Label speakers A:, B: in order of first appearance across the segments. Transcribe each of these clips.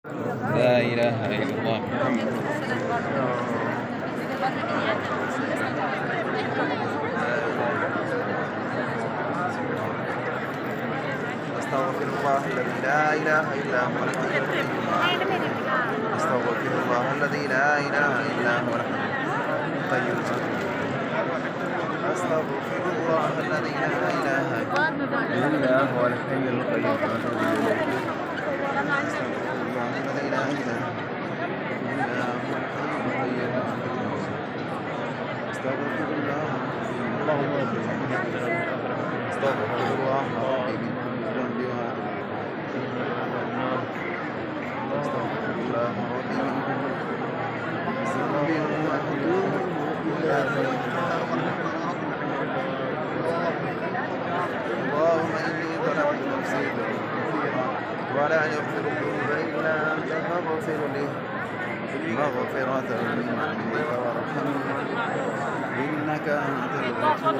A: لا إله إلا الله محمد.
B: أستغفر الله الذي لا إله إلا هو الحي القيوم. أستغفر الله الذي لا إله إلا هو الحي القيوم. أستغفر الله الذي لا إله إلا هو الحي القيوم. الذي لا إله إلا هو الحي القيوم. أستغفر الله. أستغفر الله ربي من كل ذنب أستغفر الله ربي من كل ذنب وأتوب إليه. اللهم إني ظلمت نفسي كثيرا ولا يغفر الذنوب إلا أنت فاغفر لي مغفرة من عندك وارحمني إنك أنت الغفور.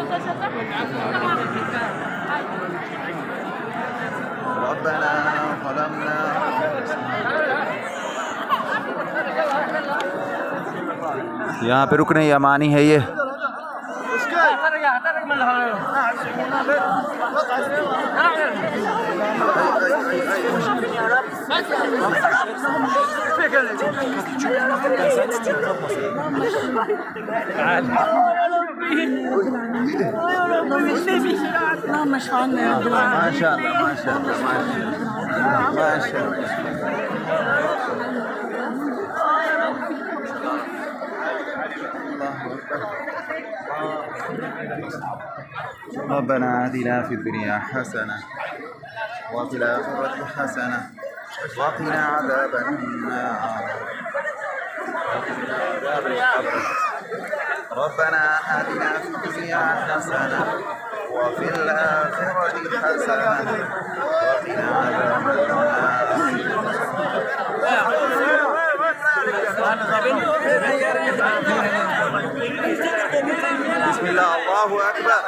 B: ربنا ظلمنا यहाँ पे रुकने यमानी है ये.
C: ما شاء الله
B: ما شاء الله ما شاء الله ما شاء الله. ربنا آتنا في الدنيا حسنة وفي الآخرة حسنة وقنا عذاب النار. ربنا آتنا في الدنيا حسنة وفي الآخرة حسنة وقنا عذاب النار. بسم الله الله أكبر.